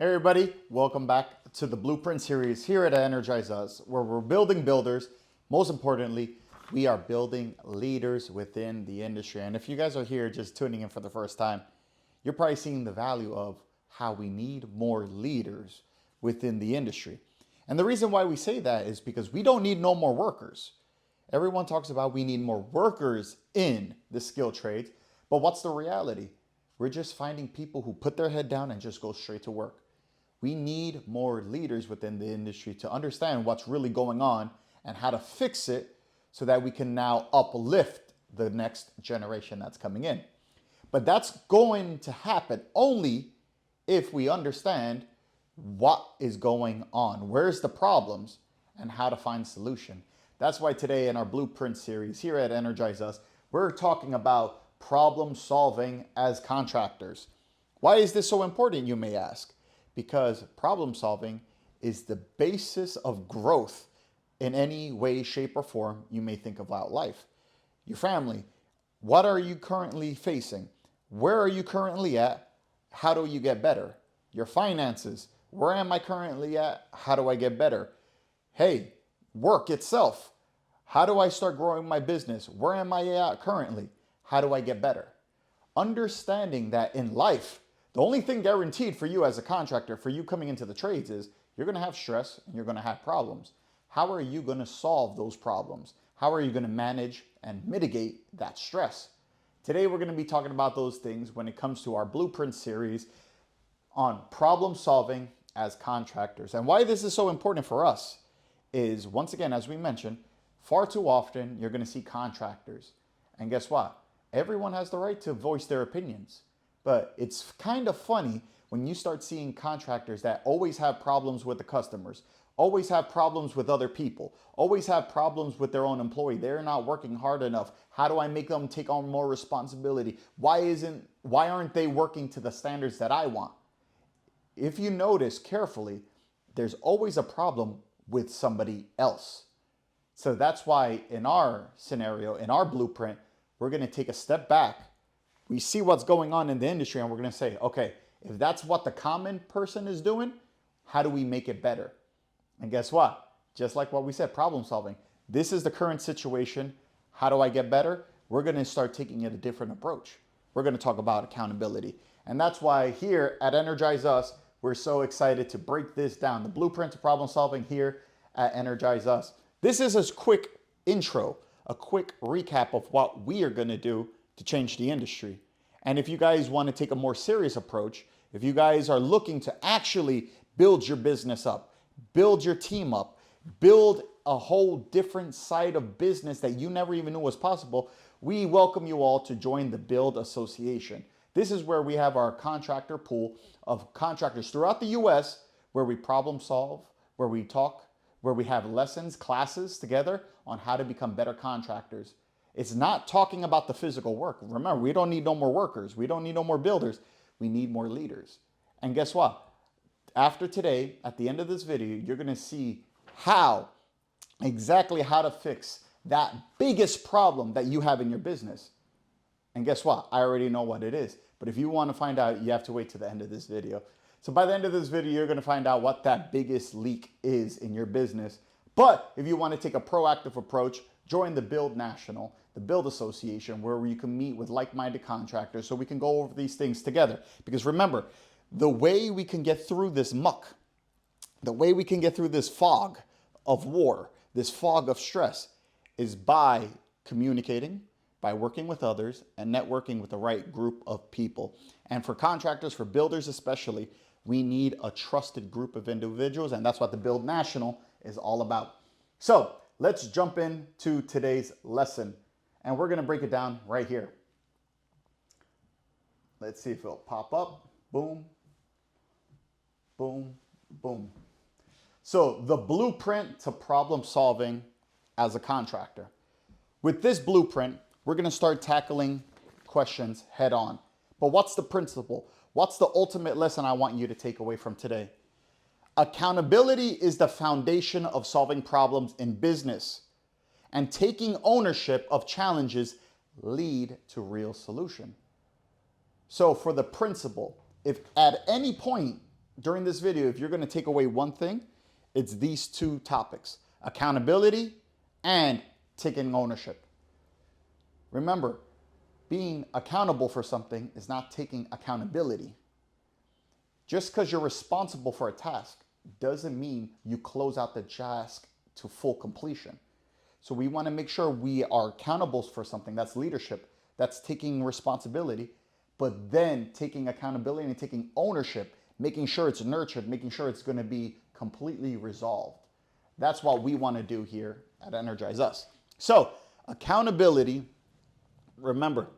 Hey everybody, welcome back to the Blueprint series here at Energize Us, where we're building builders. Most importantly, we are building leaders within the industry. And if you guys are here just tuning in for the first time, you're probably seeing the value of how we need more leaders within the industry. And the reason why we say that is because we don't need no more workers. Everyone talks about we need more workers in the skilled trades, but what's the reality? We're just finding people who put their head down and just go straight to work. We need more leaders within the industry to understand what's really going on and how to fix it so that we can now uplift the next generation that's coming in. But that's going to happen only if we understand what is going on, where's the problems, and how to find solution. That's why today in our Blueprint series here at Energize Us, we're talking about problem solving as contractors. Why is this so important, you may ask? Because problem solving is the basis of growth in any way, shape, or form you may think about life. Your family, what are you currently facing? Where are you currently at? How do you get better? Your finances, where am I currently at? How do I get better? Hey, work itself. How do I start growing my business? Where am I at currently? How do I get better? Understanding that in life, the only thing guaranteed for you as a contractor, for you coming into the trades, is you're going to have stress and you're going to have problems. How are you going to solve those problems? How are you going to manage and mitigate that stress? Today, we're going to be talking about those things when it comes to our Blueprint series on problem solving as contractors. And why this is so important for us is, once again, as we mentioned, far too often you're going to see contractors. And guess what? Everyone has the right to voice their opinions. But it's kind of funny when you start seeing contractors that always have problems with the customers, always have problems with other people, always have problems with their own employee. They're not working hard enough. How do I make them take on more responsibility? Why aren't they working to the standards that I want? If you notice carefully, there's always a problem with somebody else. So that's why in our scenario, in our blueprint, we're going to take a step back. We see what's going on in the industry and we're going to say, okay, if that's what the common person is doing, how do we make it better? And guess what? Just like what we said, problem solving. This is the current situation. How do I get better? We're going to start taking it a different approach. We're going to talk about accountability. And that's why here at Energize Us, we're so excited to break this down. The blueprint to problem solving here at Energize Us. This is a quick intro, a quick recap of what we are going to do to change the industry. And if you guys want to take a more serious approach, if you guys are looking to actually build your business up, build your team up, build a whole different side of business that you never even knew was possible, we welcome you all to join the Build Association. This is where we have our contractor pool of contractors throughout the US where we problem solve, where we talk, where we have lessons, classes together on how to become better contractors. It's not talking about the physical work. Remember, we don't need no more workers. We don't need no more builders. We need more leaders. And guess what? After today, at the end of this video, you're going to see exactly how to fix that biggest problem that you have in your business. And guess what? I already know what it is. But if you want to find out, you have to wait to the end of this video. So by the end of this video, you're going to find out what that biggest leak is in your business. But if you want to take a proactive approach, join the Build National, the Build Association, where you can meet with like-minded contractors so we can go over these things together. Because remember, the way we can get through this muck, the way we can get through this fog of war, this fog of stress, is by communicating, by working with others, and networking with the right group of people. And for contractors, for builders especially, we need a trusted group of individuals, and that's what the Build National is all about. So let's jump into today's lesson, and we're going to break it down right here. Let's see if it'll pop up. Boom, boom, boom. So the blueprint to problem solving as a contractor. With this blueprint, we're going to start tackling questions head on. But what's the principle? What's the ultimate lesson I want you to take away from today? Accountability is the foundation of solving problems in business, and taking ownership of challenges lead to real solution. So for the principle, if at any point during this video, if you're going to take away one thing, it's these two topics: accountability and taking ownership. Remember, being accountable for something is not taking accountability. Just because you're responsible for a task doesn't mean you close out the task to full completion. So we want to make sure we are accountable for something. That's leadership. That's taking responsibility, but then taking accountability and taking ownership, making sure it's nurtured, making sure it's going to be completely resolved. That's what we want to do here at Energize Us. So accountability, remember,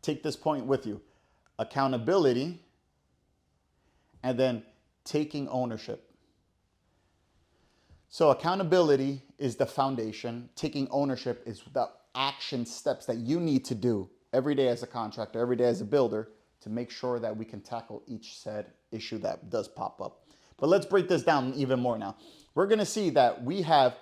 take this point with you. Accountability and then taking ownership. So accountability is the foundation. Taking ownership is the action steps that you need to do every day as a contractor, every day as a builder, to make sure that we can tackle each said issue that does pop up. But let's break this down even more now. We're going to see that we have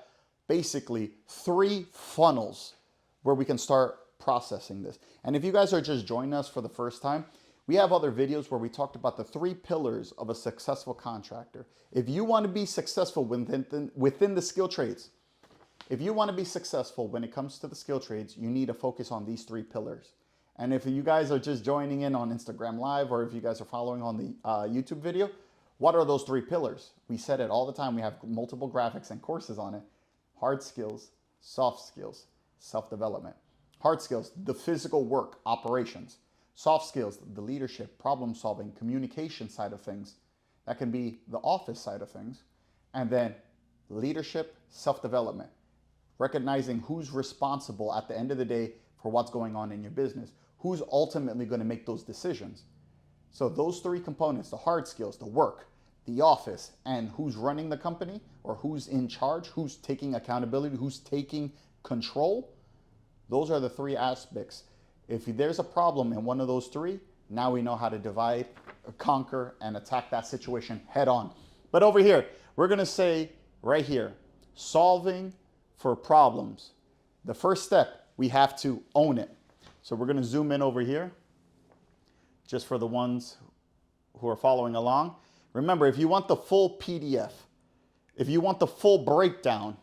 basically 3 funnels where we can start processing this. And if you guys are just joining us for the first time, we have other videos where we talked about the 3 pillars of a successful contractor. If you want to be successful within the skill trades, if you want to be successful when it comes to the skill trades, you need to focus on these 3 pillars. And if you guys are just joining in on Instagram Live, or if you guys are following on the YouTube video, what are those 3 pillars? We said it all the time. We have multiple graphics and courses on it. Hard skills, soft skills, self-development. Hard skills, the physical work, operations. Soft skills, the leadership, problem solving, communication side of things. That can be the office side of things. And then leadership, self-development. Recognizing who's responsible at the end of the day for what's going on in your business. Who's ultimately going to make those decisions. So those 3 components, the hard skills, the work, the office, and who's running the company, or who's in charge, who's taking accountability, who's taking control. Those are the 3 aspects. If there's a problem in one of those 3, now we know how to divide, conquer, and attack that situation head on. But over here, we're going to say right here, solving for problems. The first step, we have to own it. So we're going to zoom in over here, just for the ones who are following along. Remember, if you want the full PDF, if you want the full breakdown,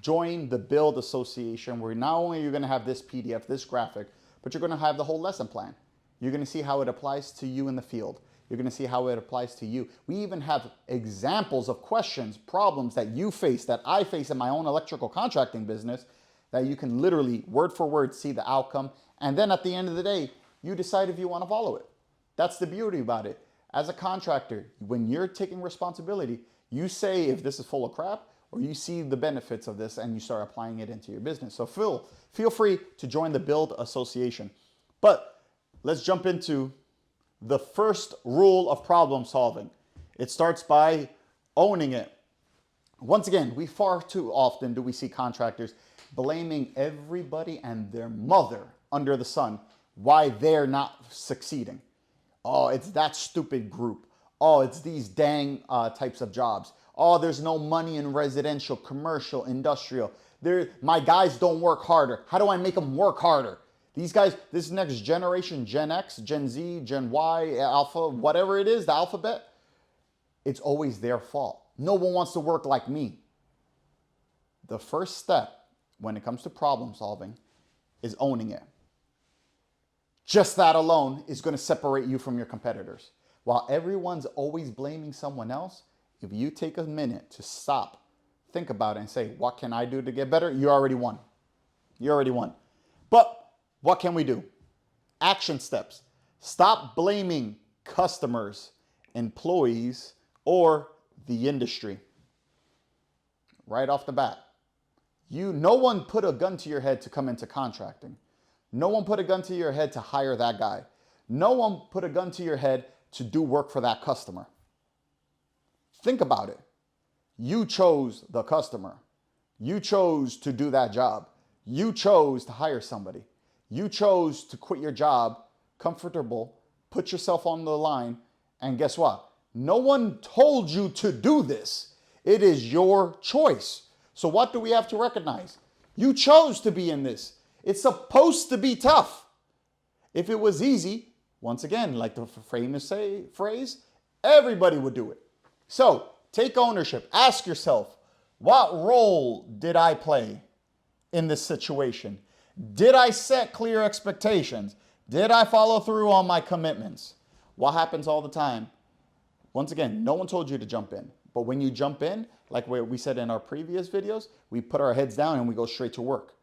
join the Build Association, where not only are you going to have this PDF, this graphic, but you're going to have the whole lesson plan. You're going to see how it applies to you in the field. You're going to see how it applies to you. We even have examples of questions, problems that you face, that I face in my own electrical contracting business, that you can literally word for word see the outcome. And then at the end of the day, you decide if you want to follow it. That's the beauty about it. As a contractor, when you're taking responsibility, you say if this is full of crap, or you see the benefits of this and you start applying it into your business. So feel free to join the Build Association. But let's jump into the first rule of problem solving. It starts by owning it. Once again, we far too often do we see contractors blaming everybody and their mother under the sun why they're not succeeding. Oh, it's that stupid group. Oh, it's these dang types of jobs. Oh, there's no money in residential, commercial, industrial. My guys don't work harder. How do I make them work harder? These guys, this next generation, Gen X, Gen Z, Gen Y, Alpha, whatever it is, the alphabet, it's always their fault. No one wants to work like me. The first step when it comes to problem solving is owning it. Just that alone is going to separate you from your competitors. While everyone's always blaming someone else, if you take a minute to stop, think about it and say, what can I do to get better? You already won. You already won. But what can we do? Action steps. Stop blaming customers, employees, or the industry. Right off the bat. No one put a gun to your head to come into contracting. No one put a gun to your head to hire that guy. No one put a gun to your head to do work for that customer. Think about it. You chose the customer. You chose to do that job. You chose to hire somebody. You chose to quit your job, comfortable, put yourself on the line, and guess what? No one told you to do this. It is your choice. So what do we have to recognize? You chose to be in this. It's supposed to be tough. If it was easy, once again, like the famous phrase, Everybody would do it. So take ownership. Ask yourself, what role did I play in this situation? Did I set clear expectations? Did I follow through on my commitments? What happens all the time? Once again, no one told you to jump in. But when you jump in, like we said in our previous videos, we put our heads down and we go straight to work.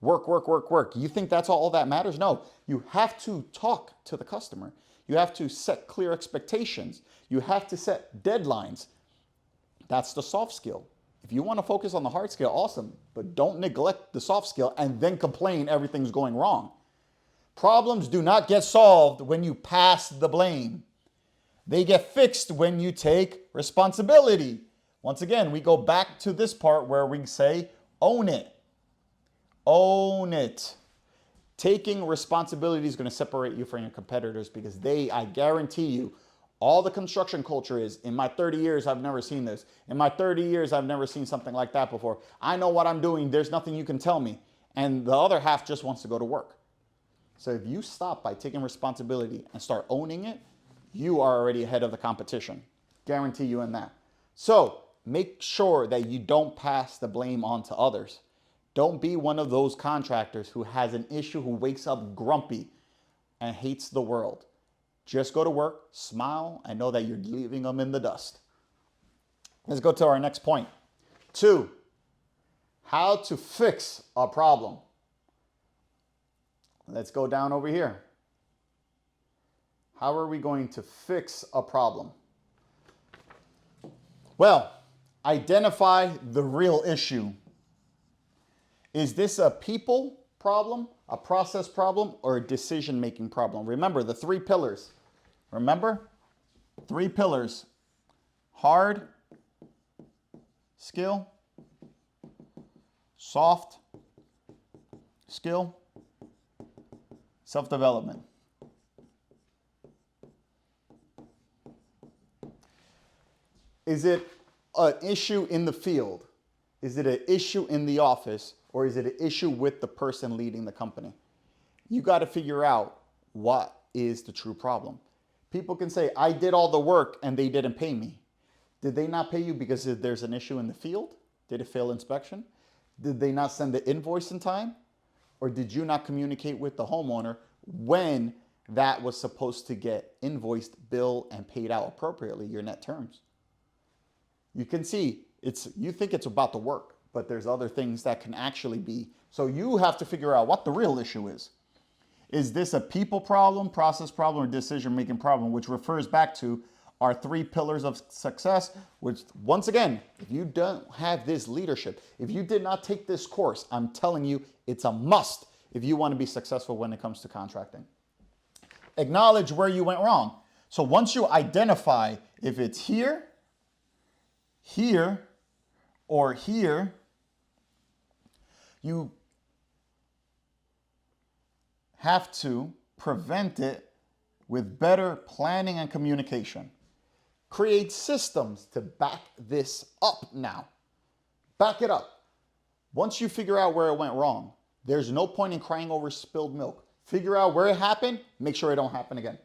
Work, work, work, work. You think that's all that matters? No, you have to talk to the customer. You have to set clear expectations. You have to set deadlines. That's the soft skill. If you want to focus on the hard skill, awesome, but don't neglect the soft skill and then complain everything's going wrong. Problems do not get solved when you pass the blame. They get fixed when you take responsibility. Once again, we go back to this part where we say, own it. Own it. Taking responsibility is going to separate you from your competitors because I guarantee you, all the construction culture is, in my 30 years, I've never seen this. In my 30 years, I've never seen something like that before. I know what I'm doing. There's nothing you can tell me. And the other half just wants to go to work. So if you stop by taking responsibility and start owning it, you are already ahead of the competition. Guarantee you in that. So make sure that you don't pass the blame on to others. Don't be one of those contractors who has an issue, who wakes up grumpy and hates the world. Just go to work, smile, and know that you're leaving them in the dust. Let's go to our next point. 2, how to fix a problem. Let's go down over here. How are we going to fix a problem? Well, identify the real issue. Is this a people problem, a process problem, or a decision-making problem? Remember the 3 pillars. Remember? 3 pillars. Hard skill, soft skill, self-development. Is it an issue in the field? Is it an issue in the office? Or is it an issue with the person leading the company? You got to figure out what is the true problem. People can say, I did all the work and they didn't pay me. Did they not pay you because there's an issue in the field? Did it fail inspection? Did they not send the invoice in time? Or did you not communicate with the homeowner when that was supposed to get invoiced, billed, and paid out appropriately, your net terms? You can see, you think it's about the work, but there's other things that can actually be. So you have to figure out what the real issue is. Is this a people problem, process problem, or decision-making problem, which refers back to our 3 pillars of success, which once again, if you don't have this leadership, if you did not take this course, I'm telling you, it's a must if you want to be successful when it comes to contracting. Acknowledge where you went wrong. So once you identify if it's here, here, or here, you have to prevent it with better planning and communication. Create systems to back this up now. Back it up. Once you figure out where it went wrong, there's no point in crying over spilled milk. Figure out where it happened, make sure it don't happen again.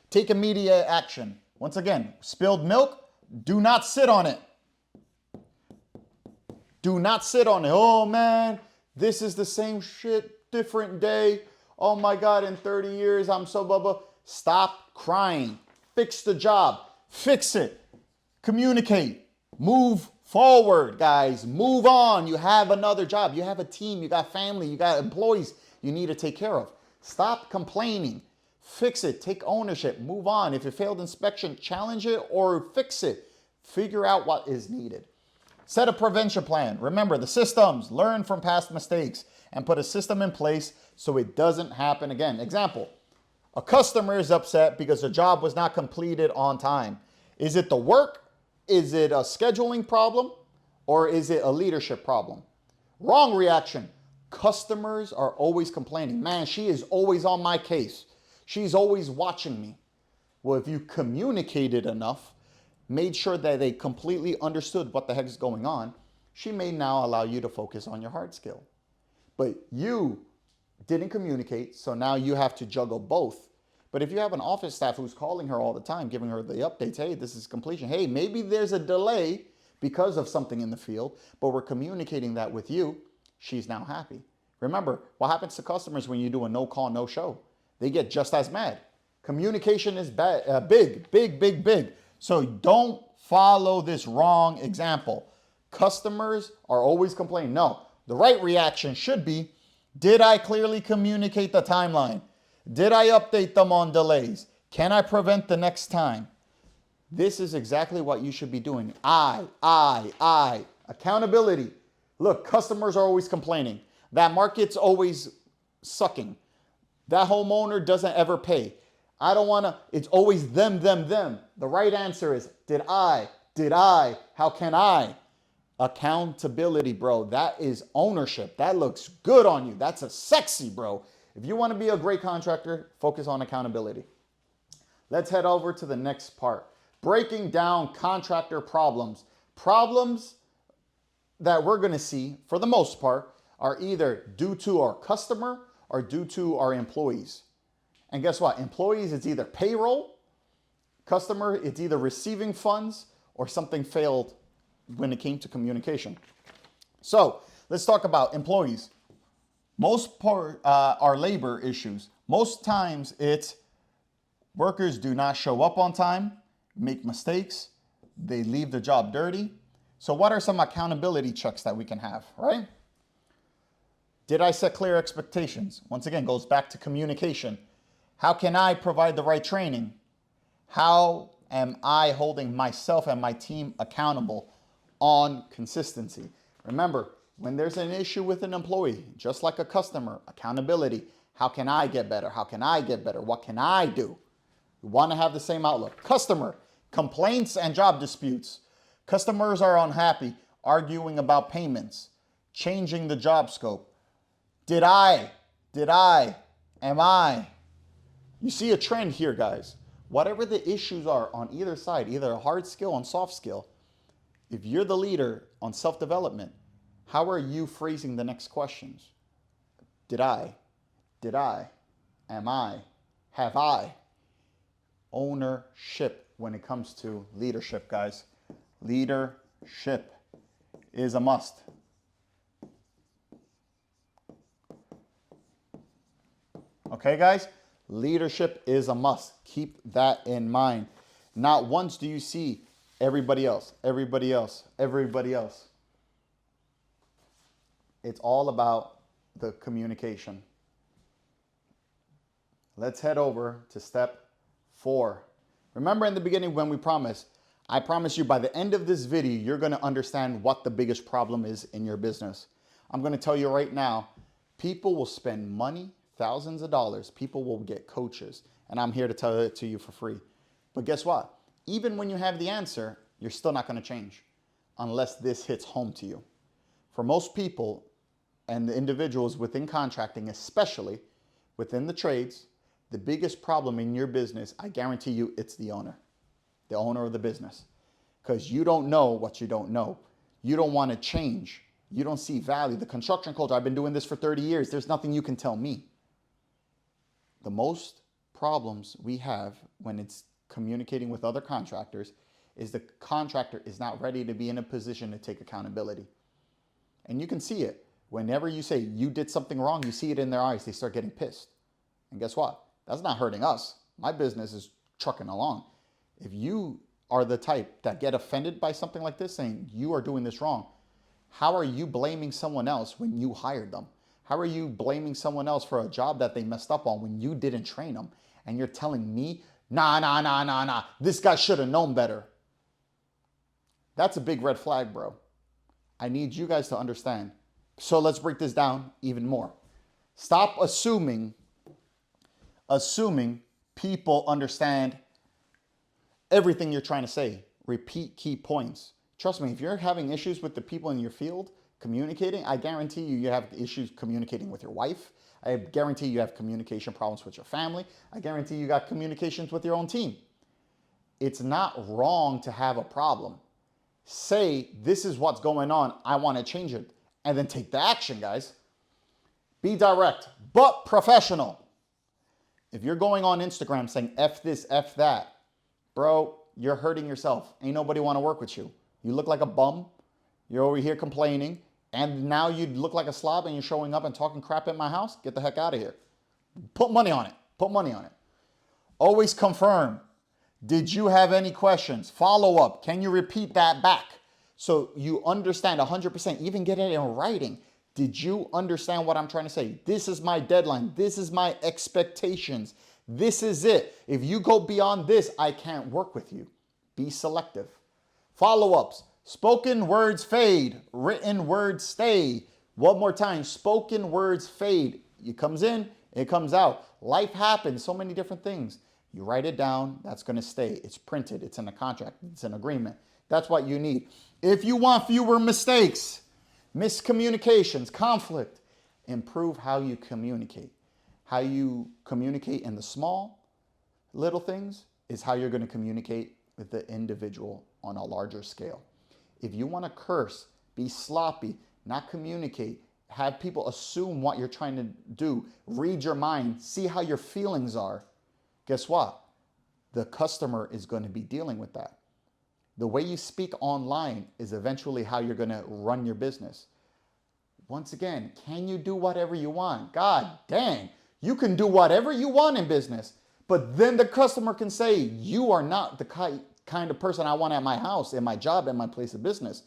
Take immediate action. Once again, spilled milk, do not sit on it. Do not sit on it. Oh man, this is the same shit, different day. Oh my God, in 30 years, I'm so blah, blah. Stop crying. Fix the job. Fix it. Communicate. Move forward, guys. Move on. You have another job. You have a team. You got family. You got employees you need to take care of. Stop complaining. Fix it. Take ownership. Move on. If it failed inspection, challenge it or fix it. Figure out what is needed. Set a prevention plan. Remember the systems. Learn from past mistakes and put a system in place so it doesn't happen again. Example, a customer is upset because the job was not completed on time. Is it the work? Is it a scheduling problem? Or is it a leadership problem? Wrong reaction. Customers are always complaining. Man, she is always on my case. She's always watching me. Well, if you communicated enough, made sure that they completely understood what the heck is going on, she may now allow you to focus on your hard skill. But you didn't communicate, so now you have to juggle both But if you have an office staff who's calling her all the time, giving her the updates, hey, this is completion. Hey, maybe there's a delay because of something in the field, but we're communicating that with you. She's now happy. Remember, what happens to customers when you do a no call, no show? They get just as mad. Communication is big, big, big, big. So don't follow this wrong example. Customers are always complaining. No, the right reaction should be, did I clearly communicate the timeline? Did I update them on delays? Can I prevent the next time? This is exactly what you should be doing. I. Accountability. Look, customers are always complaining. That market's always sucking. That homeowner doesn't ever pay. I don't want to, it's always them. The right answer is, did I? How can I? Accountability, bro. That is ownership. That looks good on you. That's a sexy, bro. If you want to be a great contractor, focus on accountability. Let's head over to the next part. Breaking down contractor problems. Problems that we're going to see, for the most part, are either due to our customer or due to our employees. And guess what? Employees, it's either payroll. Customer, it's either receiving funds or something failed when it came to communication. So let's talk about employees. Most part are labor issues. Most times it's workers do not show up on time, make mistakes, they leave the job dirty. So what are some accountability checks that we can have, right? Did I set clear expectations? Once again, goes back to communication. How can I provide the right training? How am I holding myself and my team accountable on consistency? Remember, when there's an issue with an employee, just like a customer, accountability. How can I get better? How can I get better? What can I do? We want to have the same outlook. Customer, complaints and job disputes. Customers are unhappy, arguing about payments, changing the job scope. Did I? Am I? You see a trend here, guys. Whatever the issues are on either side, either a hard skill and soft skill, if you're the leader on self-development, how are you phrasing the next questions? Did I? Am I? Have I? Ownership when it comes to leadership, guys. Leadership is a must. Okay, guys? Leadership is a must. Keep that in mind. Not once do you see everybody else. It's all about the communication. Let's head over to step 4. Remember in the beginning when we promised, I promise you by the end of this video, you're going to understand what the biggest problem is in your business. I'm going to tell you right now, people will spend money, thousands of dollars. People will get coaches, and I'm here to tell it to you for free. But guess what? Even when you have the answer, you're still not going to change unless this hits home to you. For most people and the individuals within contracting, especially within the trades, the biggest problem in your business, I guarantee you, it's the owner of the business. Because you don't know what you don't know. You don't want to change. You don't see value. The construction culture, I've been doing this for 30 years. There's nothing you can tell me. The most problems we have when it's communicating with other contractors is the contractor is not ready to be in a position to take accountability. And you can see it. Whenever you say you did something wrong, you see it in their eyes. They start getting pissed. And guess what? That's not hurting us. My business is trucking along. If you are the type that get offended by something like this, saying you are doing this wrong, how are you blaming someone else when you hired them? How are you blaming someone else for a job that they messed up on when you didn't train them? And you're telling me, nah, this guy should have known better. That's a big red flag, bro. I need you guys to understand. So let's break this down even more. Stop assuming people understand everything you're trying to say. Repeat key points. Trust me, if you're having issues with the people in your field communicating, I guarantee you have issues communicating with your wife. I guarantee you have communication problems with your family. I guarantee you got communications with your own team. It's not wrong to have a problem. Say, this is what's going on. I want to change it. And then take the action, guys. Be direct, but professional. If you're going on Instagram saying F this, F that, bro, you're hurting yourself. Ain't nobody want to work with you. You look like a bum. You're over here complaining. And now you look like a slob and you're showing up and talking crap at my house. Get the heck out of here. Put money on it. Put money on it. Always confirm. Did you have any questions? Follow up. Can you repeat that back? So you understand 100%, even get it in writing. Did you understand what I'm trying to say? This is my deadline. This is my expectations. This is it. If you go beyond this, I can't work with you. Be selective. Follow-ups. Spoken words fade. Written words stay. One more time. Spoken words fade. It comes in, it comes out. Life happens. So many different things. You write it down. That's going to stay. It's printed. It's in a contract. It's an agreement. That's what you need. If you want fewer mistakes, miscommunications, conflict, improve how you communicate. How you communicate in the small, little things is how you're going to communicate with the individual on a larger scale. If you want to curse, be sloppy, not communicate, have people assume what you're trying to do, read your mind, see how your feelings are, guess what? The customer is going to be dealing with that. The way you speak online is eventually how you're going to run your business. Once again, can you do whatever you want? God dang, you can do whatever you want in business, but then the customer can say, you are not the kind of person I want at my house, in my job, in my place of business.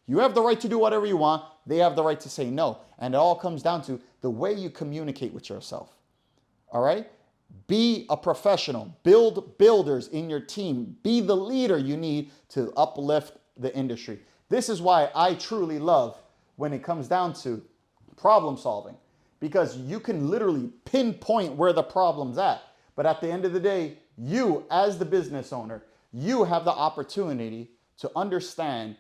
You have the right to do whatever you want. They have the right to say no. And it all comes down to the way you communicate with yourself. All right? Be a professional. Build builders in your team. Be the leader you need to uplift the industry. This is why I truly love when it comes down to problem solving, because you can literally pinpoint where the problem's at. But at the end of the day, you as the business owner, you have the opportunity to understand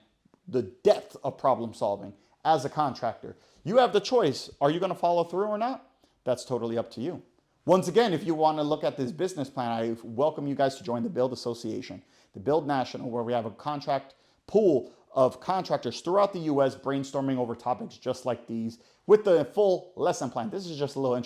the depth of problem solving as a contractor. You have the choice. Are you going to follow through or not? That's totally up to you. Once again, if you want to look at this business plan, I welcome you guys to join the Build Association, the Build National, where we have a contract pool of contractors throughout the U.S. brainstorming over topics just like these with the full lesson plan. This is just a little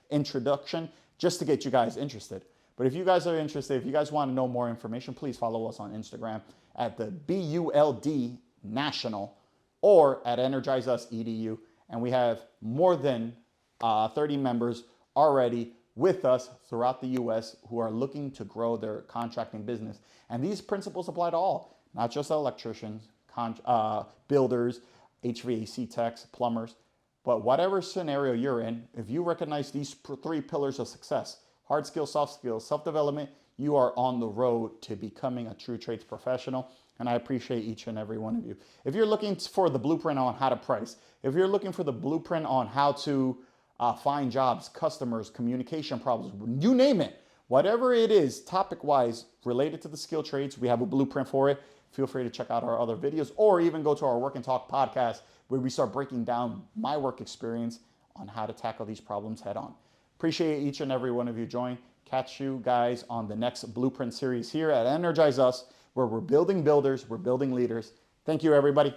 introduction just to get you guys interested. But if you guys are interested, if you guys want to know more information, please follow us on Instagram at the BULD National or at Energize Us Edu. And we have more than 30 members already with us throughout the U.S. who are looking to grow their contracting business. And these principles apply to all, not just electricians, builders, HVAC techs, plumbers, but whatever scenario you're in, if you recognize these three pillars of success, hard skills, soft skills, self-development, you are on the road to becoming a true trades professional. And I appreciate each and every one of you. If you're looking for the blueprint on how to price, if you're looking for the blueprint on how to find jobs, customers, communication problems, you name it, whatever it is, topic-wise, related to the skill trades, we have a blueprint for it. Feel free to check out our other videos or even go to our Work and Talk podcast where we start breaking down my work experience on how to tackle these problems head on. Appreciate each and every one of you join. Catch you guys on the next Blueprint series here at Energize Us, where we're building builders, we're building leaders. Thank you, everybody.